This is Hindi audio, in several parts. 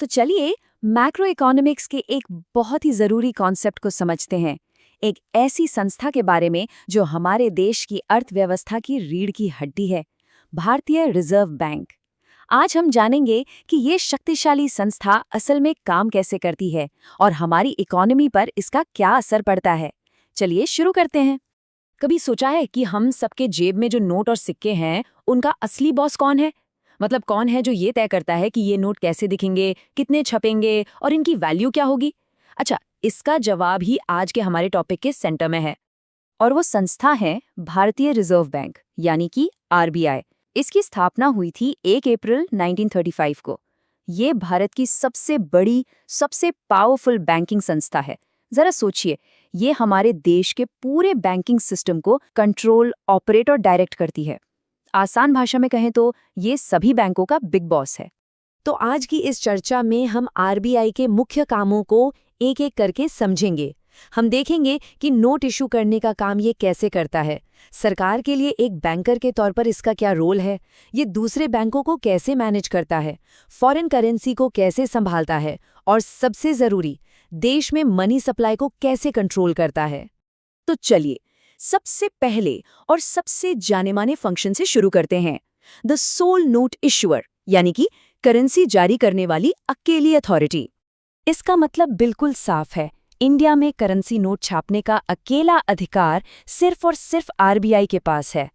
तो चलिए मैक्रो इकोनॉमिक्स के एक बहुत ही ज़रूरी कॉन्सेप्ट को समझते हैं। एक ऐसी संस्था के बारे में जो हमारे देश की अर्थव्यवस्था की रीढ़ की हड्डी है, भारतीय रिजर्व बैंक। आज हम जानेंगे कि ये शक्तिशाली संस्था असल में काम कैसे करती है और हमारी इकोनॉमी पर इसका क्या असर पड़ता है। चलिए शुरू करते हैं। कभी सोचा है कि हम सबके जेब में जो नोट और सिक्के हैं, उनका असली बॉस कौन है? मतलब कौन है जो ये तय करता है कि ये नोट कैसे दिखेंगे, कितने छपेंगे और इनकी वैल्यू क्या होगी? अच्छा, इसका जवाब ही आज के हमारे टॉपिक के सेंटर में है। और वो संस्था है भारतीय रिजर्व बैंक, यानी कि आरबीआई। इसकी स्थापना हुई थी 1 अप्रैल 1935 को। ये भारत की सबसे बड़ी, सबसे पावरफुल बैंकिंग संस्था है। जरा सोचिए, ये हमारे देश के पूरे बैंकिंग सिस्टम को कंट्रोल, ऑपरेट और डायरेक्ट करती है। आसान भाषा में कहें तो ये सभी बैंकों का बिग बॉस है। तो आज की इस चर्चा में हम आरबीआई के मुख्य कामों को एक एक करके समझेंगे। हम देखेंगे कि नोट इशू करने का काम ये कैसे करता है, सरकार के लिए एक बैंकर के तौर पर इसका क्या रोल है, ये दूसरे बैंकों को कैसे मैनेज करता है, फॉरेन करेंसी को कैसे संभालता है और सबसे ज़रूरी, देश में मनी सप्लाई को कैसे कंट्रोल करता है। तो चलिए सबसे पहले और सबसे जाने-माने फंक्शन से शुरू करते हैं। द सोल नोट इशुअर, यानी कि करेंसी जारी करने वाली अकेली अथॉरिटी। इसका मतलब बिल्कुल साफ है, इंडिया में करेंसी नोट छापने का अकेला अधिकार सिर्फ और सिर्फ आरबीआई के पास है।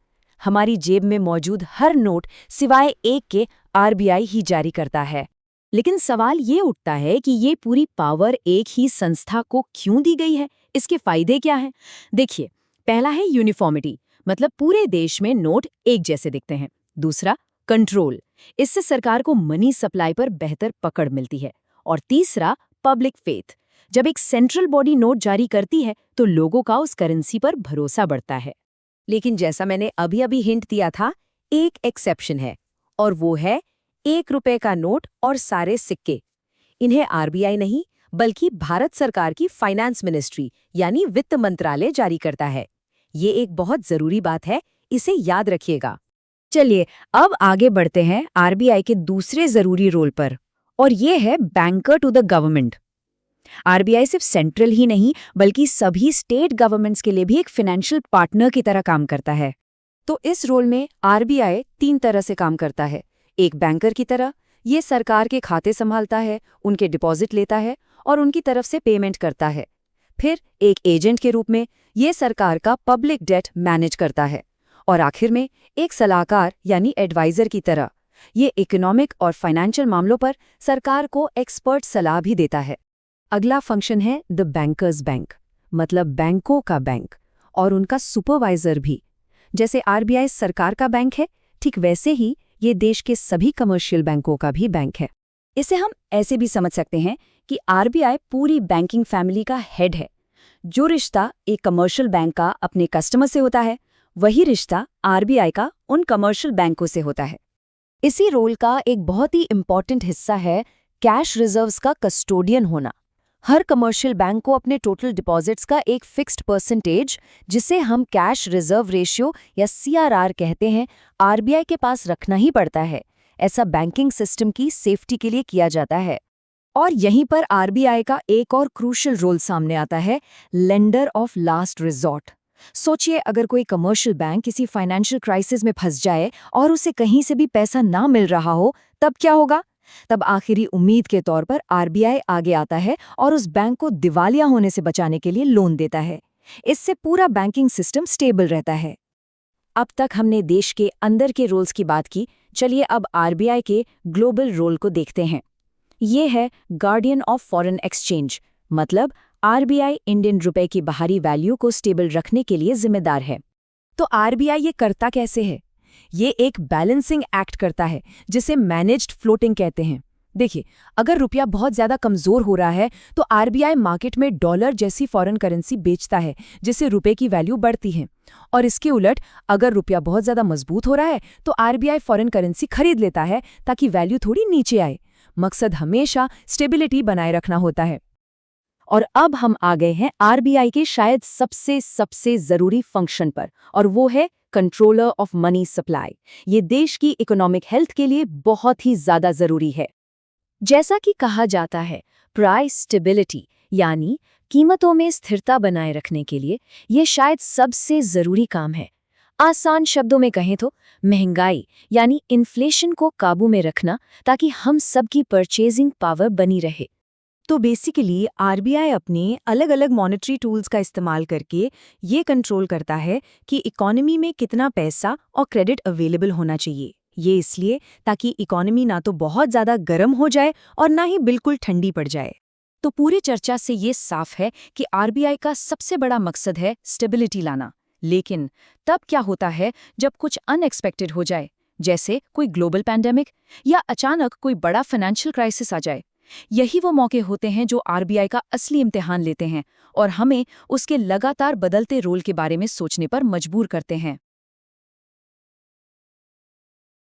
हमारी जेब में मौजूद हर नोट सिवाय एक के आरबीआई ही जारी करता है। लेकिन सवाल ये उठता है कि ये पूरी पावर एक ही संस्था को क्यों दी गई है? इसके फायदे क्या हैं? देखिए, पहला है यूनिफॉर्मिटी, मतलब पूरे देश में नोट एक जैसे दिखते हैं। दूसरा, कंट्रोल, इससे सरकार को मनी सप्लाई पर बेहतर पकड़ मिलती है। और तीसरा, पब्लिक फेथ, जब एक सेंट्रल बॉडी नोट जारी करती है तो लोगों का उस करेंसी पर भरोसा बढ़ता है। लेकिन जैसा मैंने अभी अभी हिंट दिया था, एक एक्सेप्शन है, और वो है 1 रुपए का नोट और सारे सिक्के। इन्हें आरबीआई नहीं, बल्कि भारत सरकार की फाइनेंस मिनिस्ट्री यानी वित्त मंत्रालय जारी करता है। ये एक बहुत जरूरी बात है, इसे याद रखिएगा। चलिए अब आगे बढ़ते हैं आरबीआई के दूसरे जरूरी रोल पर, और ये है banker to the government. RBI सिर्फ सेंट्रल ही नहीं, बल्कि सभी स्टेट गवर्नमेंट्स के लिए भी एक फाइनेंशियल पार्टनर की तरह काम करता है। तो इस रोल में आरबीआई 3 तरह से काम करता है। एक बैंकर की तरह, ये सरकार के खाते संभालता है, उनके डिपॉजिट लेता है और उनकी तरफ से पेमेंट करता है। फिर एक एजेंट के रूप में, ये सरकार का पब्लिक डेट मैनेज करता है। और आखिर में एक सलाहकार यानी एडवाइजर की तरह, ये इकोनॉमिक और फाइनेंशियल मामलों पर सरकार को एक्सपर्ट सलाह भी देता है। अगला फंक्शन है द बैंकर्स बैंक, मतलब बैंकों का बैंक और उनका सुपरवाइजर भी। जैसे आरबीआई सरकार का बैंक है, ठीक वैसे ही ये देश के सभी कमर्शियल बैंकों का भी बैंक है। इसे हम ऐसे भी समझ सकते हैं कि आरबीआई पूरी बैंकिंग फैमिली का हेड है। जो रिश्ता एक कमर्शियल बैंक का अपने कस्टमर से होता है, वही रिश्ता आरबीआई का उन कमर्शियल बैंकों से होता है। इसी रोल का एक बहुत ही इम्पॉर्टेंट हिस्सा है कैश रिजर्व्स का कस्टोडियन होना। हर कमर्शियल बैंक को अपने टोटल डिपॉजिट्स का एक फिक्स्ड परसेंटेज, जिसे हम कैश रिजर्व रेशियो या सीआरआर कहते हैं, आरबीआई के पास रखना ही पड़ता है। ऐसा बैंकिंग सिस्टम की सेफ्टी के लिए किया जाता है। और यहीं पर आरबीआई का एक और क्रूशियल रोल सामने आता है, लेंडर ऑफ लास्ट रिजॉर्ट। सोचिए, अगर कोई कमर्शियल बैंक किसी फाइनेंशियल क्राइसिस में फंस जाए और उसे कहीं से भी पैसा ना मिल रहा हो, तब क्या होगा? तब आखिरी उम्मीद के तौर पर आरबीआई आगे आता है और उस बैंक को दिवालिया होने से बचाने के लिए लोन देता है। इससे पूरा बैंकिंग सिस्टम स्टेबल रहता है। अब तक हमने देश के अंदर के रोल्स की बात की, चलिए अब आरबीआई के ग्लोबल रोल को देखते हैं। ये है गार्डियन ऑफ फॉरेन एक्सचेंज, मतलब आरबीआई इंडियन रुपए की बाहरी वैल्यू को स्टेबल रखने के लिए जिम्मेदार है। तो आरबीआई ये करता कैसे है? ये एक बैलेंसिंग एक्ट करता है, जिसे मैनेज्ड फ्लोटिंग कहते हैं। देखिए, अगर रुपया बहुत ज्यादा कमजोर हो रहा है तो आरबीआई मार्केट में डॉलर जैसी फॉरेन करेंसी बेचता है, जिससे रुपए की वैल्यू बढ़ती है। और इसके उलट, अगर रुपया बहुत ज्यादा मजबूत हो रहा है तो आरबीआई फॉरेन करेंसी खरीद लेता है ताकि वैल्यू थोड़ी नीचे आए। मकसद हमेशा स्टेबिलिटी बनाए रखना होता है। और अब हम आ गए हैं आरबीआई के शायद सबसे जरूरी फंक्शन पर, और वो है कंट्रोलर ऑफ मनी सप्लाई। ये देश की इकोनॉमिक हेल्थ के लिए बहुत ही ज्यादा जरूरी है। जैसा कि कहा जाता है, प्राइस स्टेबिलिटी यानी कीमतों में स्थिरता बनाए रखने के लिए ये शायद सबसे जरूरी काम है। आसान शब्दों में कहें तो महंगाई यानी इन्फ्लेशन को काबू में रखना, ताकि हम सबकी परचेजिंग पावर बनी रहे। तो बेसिकली आरबीआई अपने अलग-अलग मॉनेटरी टूल्स का इस्तेमाल करके ये कंट्रोल करता है कि इकोनॉमी में कितना पैसा और क्रेडिट अवेलेबल होना चाहिए। ये इसलिए ताकि इकोनॉमी ना तो बहुत ज़्यादा गर्म हो जाए और ना ही बिल्कुल ठंडी पड़ जाए। तो पूरी चर्चा से ये साफ है कि आरबीआई का सबसे बड़ा मकसद है स्टेबिलिटी लाना। लेकिन तब क्या होता है जब कुछ अनएक्सपेक्टेड हो जाए, जैसे कोई ग्लोबल पैंडेमिक या अचानक कोई बड़ा फाइनेंशियल क्राइसिस आ जाए। यही वो मौके होते हैं जो आरबीआई का असली इम्तिहान लेते हैं और हमें उसके लगातार बदलते रोल के बारे में सोचने पर मजबूर करते हैं।